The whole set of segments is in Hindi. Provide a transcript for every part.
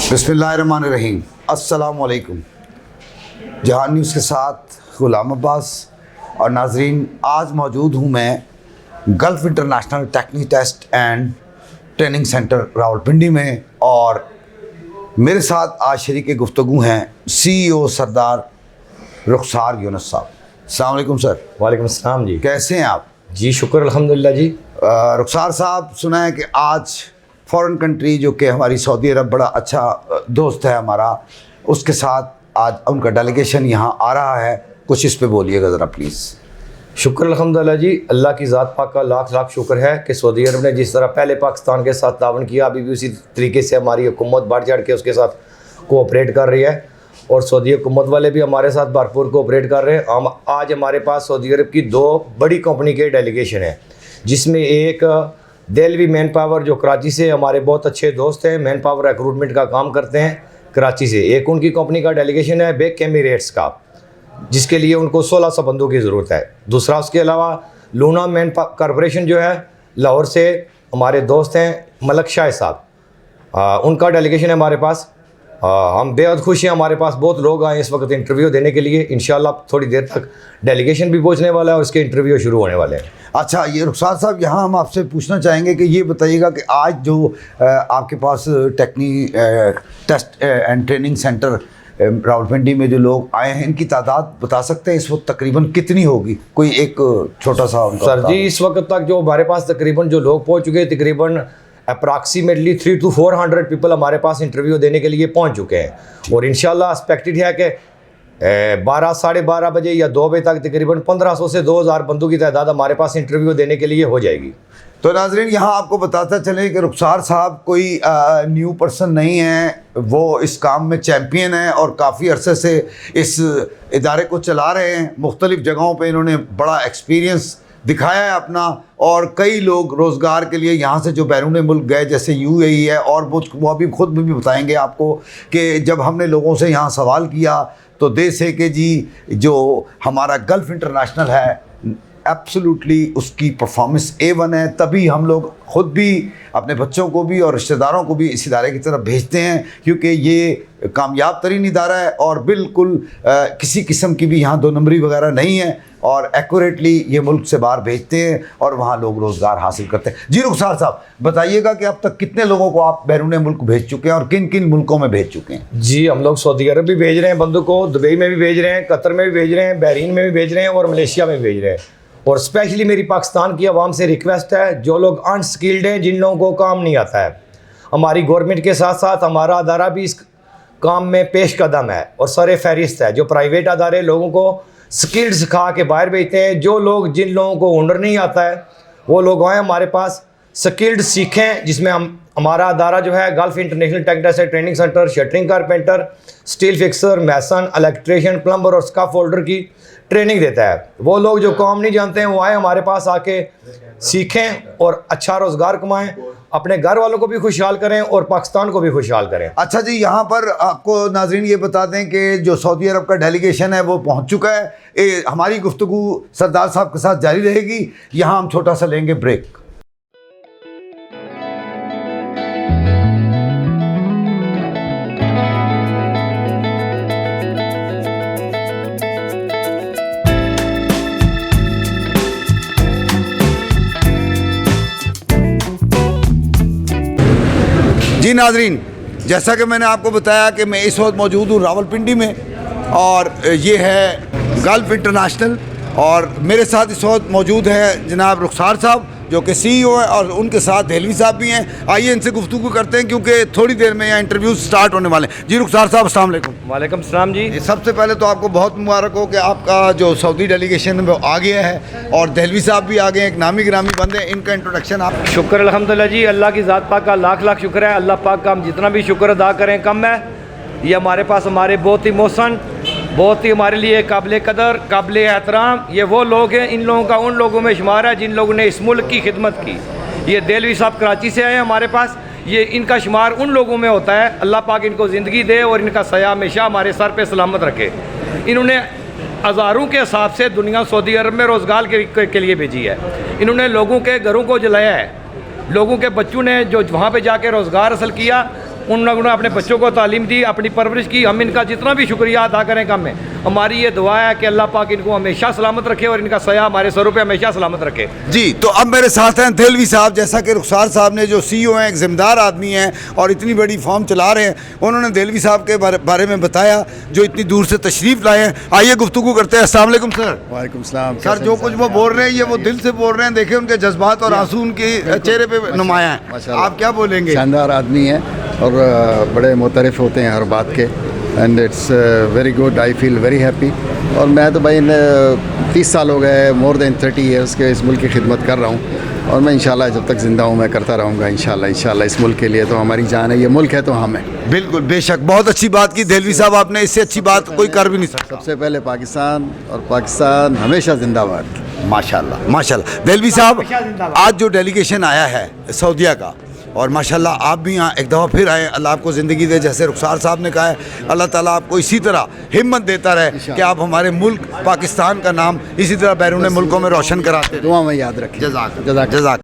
बिस्मिल्लाहिर्रहमानिर्रहीम। अस्सलाम वालेकुम। जहान न्यूज़ के साथ गुलाम अब्बास और नाजरीन, आज मौजूद हूँ मैं Gulf International Technique Test and training centre Rawalpindi में, और मेरे साथ आज शरीक गुफ्तगू हैं CEO सरदार रुखसार यूनुस साहब। अस्सलाम वालेकुम सर। वालेकुम अस्सलाम जी। कैसे हैं आप? जी शुक्र अल्हम्दुलिल्लाह जी। रुखसार साहब, सुना है कि आज फ़ॉरेन कंट्री जो कि हमारी सऊदी अरब बड़ा अच्छा दोस्त है हमारा, उसके साथ आज उनका डेलीगेशन यहाँ आ रहा है। कुछ इस पे बोलिएगा ज़रा प्लीज़। शुक्र अल्हम्दुलिल्लाह जी, अल्लाह की ज़ात पाक का लाख लाख शुक्र है कि सऊदी अरब ने जिस तरह पहले पाकिस्तान के साथ तावन किया, अभी भी उसी तरीके से हमारी हुकूमत बढ़ चढ़ के उसके साथ कोऑपरेट कर रही है, और सऊदी हुकूमत वाले भी हमारे साथ भरपूर कोऑपरेट कर रहे हैं। हम आज हमारे पास सऊदी अरब की 2 बड़ी कंपनी के डेलीगेशन है, जिसमें एक देलवी मैन पावर जो कराची से हमारे बहुत अच्छे दोस्त हैं, मैन पावर रिक्रूटमेंट का काम करते हैं कराची से। एक उनकी कंपनी का डेलीगेशन है बेक एमिरेट्स का, जिसके लिए उनको 1600 बंदों की ज़रूरत है। दूसरा उसके अलावा लूना मैन कॉरपोरेशन जो है लाहौर से हमारे दोस्त हैं मलक शाह साहब, उनका डेलीगेशन है हमारे पास। हम बेहद खुश हैं, हमारे पास बहुत लोग आए इस वक्त इंटरव्यू देने के लिए। इंशाल्लाह थोड़ी देर तक डेलीगेशन भी पहुंचने वाला है और उसके इंटरव्यू शुरू होने वाले हैं। अच्छा, ये रुखसार साहब, यहाँ हम आपसे पूछना चाहेंगे कि ये बताइएगा कि आज जो आपके पास test and training centre Rawalpindi में जो लोग आए हैं, इनकी तादाद बता सकते हैं इस वक्त तकरीबन कितनी होगी? कोई एक छोटा सा सर जी, इस वक्त तक जो हमारे पास तकरीबन जो लोग पहुँच चुके हैं, तकरीबन अप्रॉक्सीमेटली 300 to 400 पीपल हमारे पास इंटरव्यू देने के लिए पहुंच चुके हैं। और इंशाल्लाह एक्सपेक्टेड है कि 12 साढ़े 12 बजे या 2 बजे तक तकरीबन 1500 से 2000 बंदों की तादाद हमारे पास इंटरव्यू देने के लिए हो जाएगी। तो नाजरीन, यहाँ आपको बताता चले कि रुखसार साहब कोई न्यू पर्सन नहीं है, वो इस काम में चैम्पियन है और काफ़ी अरसे से इस इदारे को चला रहे हैं। मुख्तलिफ़ जगहों पे इन्होंने बड़ा एक्सपीरियंस दिखाया है अपना, और कई लोग रोज़गार के लिए यहाँ से जो बैरून मुल्क गए, जैसे UAE है, और वो अभी खुद भी बताएंगे आपको कि जब हमने लोगों से यहाँ सवाल किया तो दे से कि जी जो हमारा गल्फ़ इंटरनेशनल है एब्सोल्युटली उसकी परफॉर्मेंस A1 है। तभी हम लोग ख़ुद भी अपने बच्चों को भी और रिश्तेदारों को भी इस इदारे की तरफ भेजते हैं, क्योंकि ये कामयाब तरीन इदारा है और बिल्कुल किसी किस्म की भी यहाँ 2 नंबरी वगैरह नहीं है, और एक्यूरेटली ये मुल्क से बाहर भेजते हैं और वहाँ लोग रोज़गार हासिल करते हैं। जी रुखसार साहब, बताइएगा कि अब तक कितने लोगों को आप बैरून मुल्क भेज चुके हैं और किन किन मुल्कों में भेज चुके हैं? जी, हम लोग सऊदी अरब भी भेज रहे हैं बंदों को, दुबई में भी भेज रहे हैं, कतर में भी भेज रहे हैं, बहरीन में भी भेज रहे हैं और मलेशिया में भेज रहे हैं। और स्पेशली मेरी पाकिस्तान की आवाम से रिक्वेस्ट है, जो लोग अनस्किल्ड हैं, जिन लोगों को काम नहीं आता है, हमारी गवर्नमेंट के साथ साथ हमारा अदारा भी इस काम में पेश कदम है और सर फहरिस्त है। जो प्राइवेट अदारे लोगों को स्किल्ड सिखा के बाहर भेजते हैं, जो लोग जिन लोगों को हुनर नहीं आता है वो लोग आए हमारे पास, स्किल्ड सीखें, जिसमें हमारा अदारा जो है Gulf international technical training centre shuttering carpenter, steel fixer, mason, electrician, plumber और स्काफ होल्डर की ट्रेनिंग देता है। वो लोग जो काम नहीं जानते हैं वो आए हमारे पास, आके सीखें और अच्छा रोज़गार कमाएं, अपने घर वालों को भी खुशहाल करें और पाकिस्तान को भी खुशहाल करें। अच्छा जी, यहाँ पर आपको नाजरीन ये बता दें कि जो सऊदी अरब का डेलीगेशन है वो पहुँच चुका है। हमारी गुफ्तगू सरदार साहब के साथ जारी रहेगी। यहाँ हम छोटा सा लेंगे ब्रेक। जी नाजरीन, जैसा कि मैंने आपको बताया कि मैं इस वक्त मौजूद हूँ रावलपिंडी में, और ये है गल्फ़ इंटरनेशनल, और मेरे साथ इस वक्त मौजूद है जनाब रुखसार साहब जो कि CEO है, और उनके साथ देलवी साहब भी हैं। आइए इनसे गुफ्तगू करते हैं, क्योंकि थोड़ी देर में यहाँ इंटरव्यू स्टार्ट होने वाले हैं। जी रुखसार साहब, अस्सलाम वालेकुम। वालेकुम सलाम जी। सबसे पहले तो आपको बहुत मुबारक हो कि आपका जो सऊदी डेलीगेशन है वो आ गया है, और देलवी साहब भी आ गए, एक नामी गिरामी बंदे हैं। इनका इंट्रोडक्शन आप। शुक्र अल्हम्दुलिल्लाह जी, अल्लाह की ज़ात पाक का लाख लाख शुक्र है। अल्लाह पाक का हम जितना भी शुक्र अदा करें कम है। ये हमारे पास हमारे बहुत ही मोहसन, बहुत ही हमारे लिए काबिल कदर, काबिल एहतराम ये वो लोग हैं, इन लोगों का उन लोगों में शुमार है जिन लोगों ने इस मुल्क की खिदमत की। ये देलवी साहब कराची से आए हैं हमारे पास, ये इनका शुमार उन लोगों में होता है। अल्लाह पाक इनको ज़िंदगी दे और इनका सया हमेशा हमारे सर पे सलामत रखे। इन्होंने हज़ारों के हिसाब से दुनिया सऊदी अरब में रोज़गार के लिए भेजी है। इन्होंने लोगों के घरों को जलाया है, लोगों के बच्चों ने जो वहाँ पे जाके रोज़गार हासिल किया उन्होंने अपने बच्चों को तालीम दी, अपनी परवरिश की। हम इनका जितना भी शुक्रिया अदा करें कम है। हमारी ये दुआ है कि अल्लाह पाक इनको हमेशा सलामत रखे और इनका सया हमारे सरों पे हमेशा सलामत रखे। जी, तो अब मेरे साथ हैं देहलवी साहब, जैसा कि रुखसार साहब ने जो CEO हैं, एक ज़िम्मेदार आदमी हैं और इतनी बड़ी फॉर्म चला रहे हैं, उन्होंने देहलवी साहब के बारे में बताया जो इतनी दूर से तशरीफ़ लाए हैं। आइए गुफ्तगू करते हैं। अस्सलाम वालेकुम सर। वालेकुम सलाम सर, जो कुछ वो बोल रहे हैं ये वो दिल से बोल रहे हैं। देखिए उनके जज्बात और आंसू उनके चेहरे पे नुमाया है। माशाल्लाह। आप क्या बोलेंगे? शानदार आदमी है और बड़े मुतरफ़ होते हैं हर बात के, and it's very good, I feel very happy. और मैं तो भाई 30 साल हो गए, मोर देन 30 ईयर्स के इस मुल्क की खिदमत कर रहा हूँ और मैं इंशाल्लाह जब तक ज़िंदा हूँ मैं करता रहूँगा इंशाल्लाह। इस मुल्क के लिए तो हमारी जान है, ये मुल्क है तो हम हैं। बिल्कुल, बेशक, बहुत अच्छी बात की देहलवी साहब आपने। इससे अच्छी बात कोई कर भी नहीं सकता। सबसे पहले पाकिस्तान, और पाकिस्तान हमेशा जिंदाबाद। माशाल्लाह माशाल्लाह। देहलवी साहब, आज जो डेलीगेशन आया है सऊदीया का, और माशाल्लाह आप भी यहाँ एक दफ़ा फिर आए, अल्लाह आपको ज़िंदगी दे। जैसे रुखसार साहब ने कहा है, अल्लाह ताला आपको इसी तरह हिम्मत देता रहे कि आप हमारे मुल्क पाकिस्तान का नाम इसी तरह बैरून मुल्कों में रोशन कराते हैं। दुआ में याद रखें। जज़ाक जज़ाक। जज़ाक।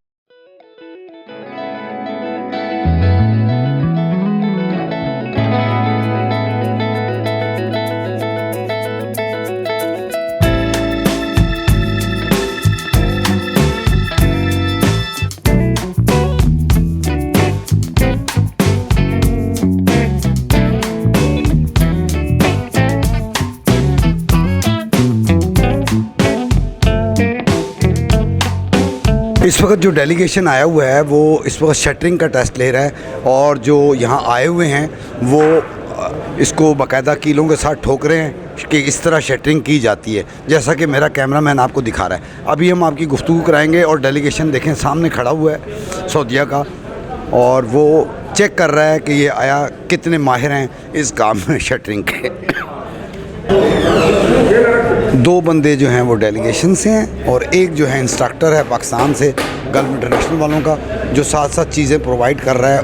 इस वक्त जो डेलीगेशन आया हुआ है वो इस वक्त शटरिंग का टेस्ट ले रहा है, और जो यहाँ आए हुए हैं वो इसको बाकायदा कीलों के साथ ठोक रहे हैं कि इस तरह शटरिंग की जाती है, जैसा कि मेरा कैमरामैन आपको दिखा रहा है। अभी हम आपकी गुफ्तगू कराएंगे और डेलीगेशन देखें सामने खड़ा हुआ है सऊदीया का, और वो चेक कर रहा है कि ये आया कितने माहिर हैं इस काम में शटरिंग के। दो बंदे जो हैं वो डेलीगेशन से हैं और एक जो है इंस्ट्रक्टर है पाकिस्तान से, गल्फ इंटरनेशनल वालों का, जो साथ साथ चीज़ें प्रोवाइड कर रहा है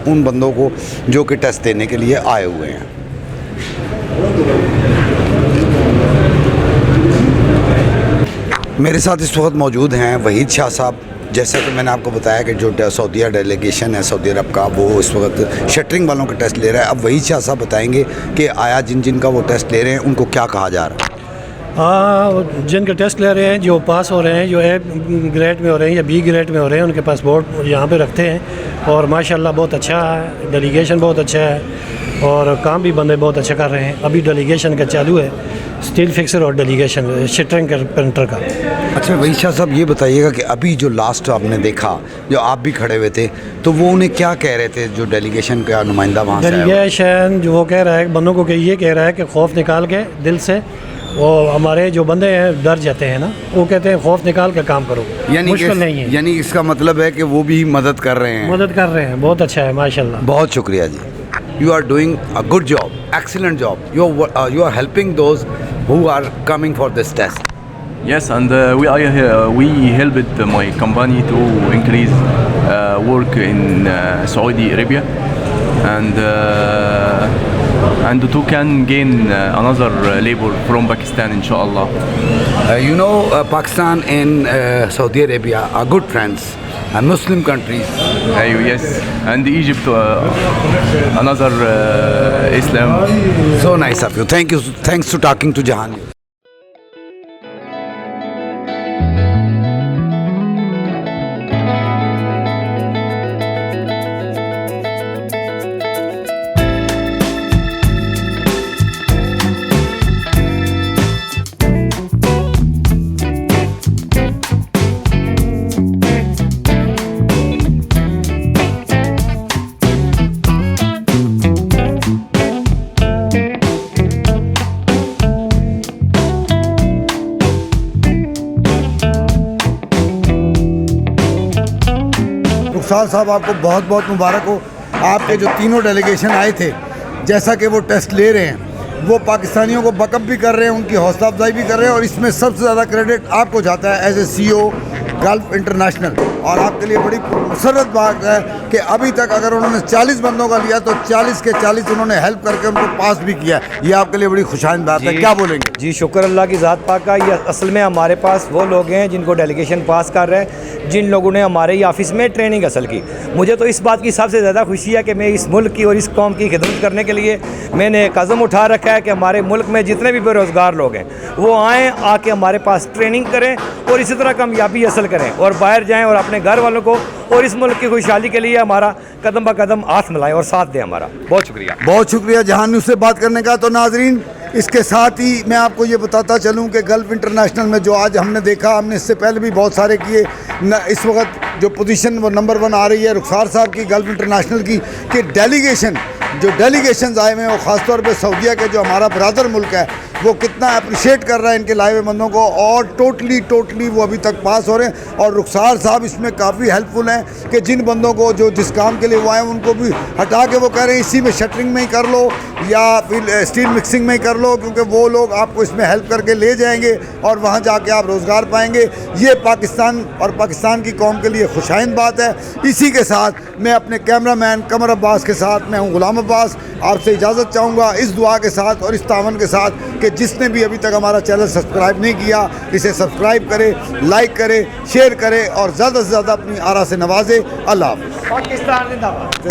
उन बंदों को जो कि टेस्ट देने के लिए आए हुए हैं। मेरे साथ इस वक्त मौजूद हैं वहीद शाह साहब। जैसा कि मैंने आपको बताया कि जो सऊदीया डेलीगेशन है सऊदी अरब का, वो इस वक्त शटरिंग वालों का टेस्ट ले रहा है। अब वहीद शाह साहब बताएंगे कि आया जिन का वो टेस्ट ले रहे हैं उनको क्या कहा जा रहा है। हाँ, जिनके टेस्ट ले रहे हैं, जो पास हो रहे हैं, जो ए ग्रेड में हो रहे हैं या बी ग्रेड में हो रहे हैं, उनके पासपोर्ट यहाँ पे रखते हैं। और माशाल्लाह बहुत अच्छा है, डेलीगेशन बहुत अच्छा है और काम भी बंदे बहुत अच्छा कर रहे हैं। अभी डेलीगेशन का चालू है, स्टील फिक्सर और डेलीगेशन शटरिंग पेंटर का। अच्छा वहीद शाह साहब, ये बताइएगा कि अभी जो लास्ट आपने देखा, जो आप भी खड़े हुए थे, तो वो उन्हें क्या कह रहे थे जो डेलीगेशन का नुमाइंदा वहाँ से? डेलीगेशन जो वो कह रहा है बंदों को, ये कह रहा है कि खौफ निकाल के दिल से, वो हमारे जो बंदे हैं डर जाते हैं ना, वो कहते हैं खौफ निकाल के काम करो, मुश्किल नहीं है। यानी इसका मतलब है कि वो भी मदद कर रहे हैं। मदद कर रहे हैं, बहुत अच्छा है माशाल्लाह। बहुत शुक्रिया जी। You are doing a good job, excellent job. You are helping those who are coming for this test. Yes, and we helped my company to increase work in Saudi Arabia, and to can gain another labor from Pakistan, inshallah. Pakistan and Saudi Arabia are good friends, and Muslim countries. Yes, and Egypt, another Islam. So nice of you. Thank you. Thanks to talking to Jahan. रुखसार साहब, आपको बहुत बहुत मुबारक हो। आपके जो तीनों डेलीगेशन आए थे, जैसा कि वो टेस्ट ले रहे हैं, वो पाकिस्तानियों को बकअप भी कर रहे हैं, उनकी हौसला अफजाई भी कर रहे हैं, और इसमें सबसे ज़्यादा क्रेडिट आपको जाता है as a CEO Gulf International. और आपके लिए बड़ी मुसरत बात है कि अभी तक अगर उन्होंने 40 बंदों का लिया तो 40 के 40 उन्होंने हेल्प करके उनको पास भी किया। ये आपके लिए बड़ी खुशाइन बात है, क्या बोलेंगे? जी शुक्र अल्लाह की ज़ात पाक का। ये असल में हमारे पास वो लोग हैं जिनको डेलीगेशन पास कर रहे हैं, जिन लोगों ने हमारे ही ऑफिस में ट्रेनिंग हासिल की। मुझे तो इस बात की सबसे ज़्यादा खुशी है कि मैं इस मुल्क की और इस कौम की खिदमत करने के लिए मैंने एक कदम उठा रखा है कि हमारे मुल्क में जितने भी बेरोज़गार लोग हैं वो आएँ, आके हमारे पास ट्रेनिंग करें और इसी तरह कामयाबी हासिल करें और बाहर जाएँ और अपने घर वालों को और इस मुल्क की खुशहाली के लिए हमारा कदम ब कदम हाथ मिलाएं और साथ दें हमारा। बहुत शुक्रिया। बहुत शुक्रिया जहान न्यूज़ से बात करने का। तो नाजरीन, इसके साथ ही मैं आपको ये बताता चलूँ कि गल्फ़ इंटरनेशनल में जो आज हमने देखा, हमने इससे पहले भी बहुत सारे किए इस वक्त जो पोजीशन वो नंबर 1 आ रही है रुखसार साहब की गल्फ़ इंटरनेशनल की, कि डेलीगेशंस आए हुए हैं, और ख़ासतौर पे सऊदीया के जो हमारा ब्रदर मुल्क है वो कितना अप्रिशिएट कर रहा है इनके लाए हुए बंदों को, और टोटली वो अभी तक पास हो रहे हैं। और रुखसार साहब इसमें काफ़ी हेल्पफुल हैं कि जिन बंदों को जो जिस काम के लिए वो आए उनको भी हटा के वो कह रहे हैं इसी में शटरिंग में ही कर लो या फिर स्टील मिक्सिंग में ही कर लो, क्योंकि वो लोग आपको इसमें हेल्प करके ले जाएंगे और वहाँ जाके आप रोज़गार पाएंगे। ये पाकिस्तान और पाकिस्तान की कौम के लिए खुशाइन बात है। इसी के साथ मैं अपने कैमरामैन कमर अब्बास के साथ मैं हूँ गुलाम अब्बास, आपसे इजाज़त चाहूँगा इस दुआ के साथ और इस तावन के साथ कि जिसने भी अभी तक हमारा चैनल सब्सक्राइब नहीं किया इसे सब्सक्राइब करे, लाइक करे, शेयर करे और ज़्यादा से ज़्यादा अपनी आरा से नवाजे। अल्लाह हाफ़िज़। पाकिस्तान जिंदाबाद।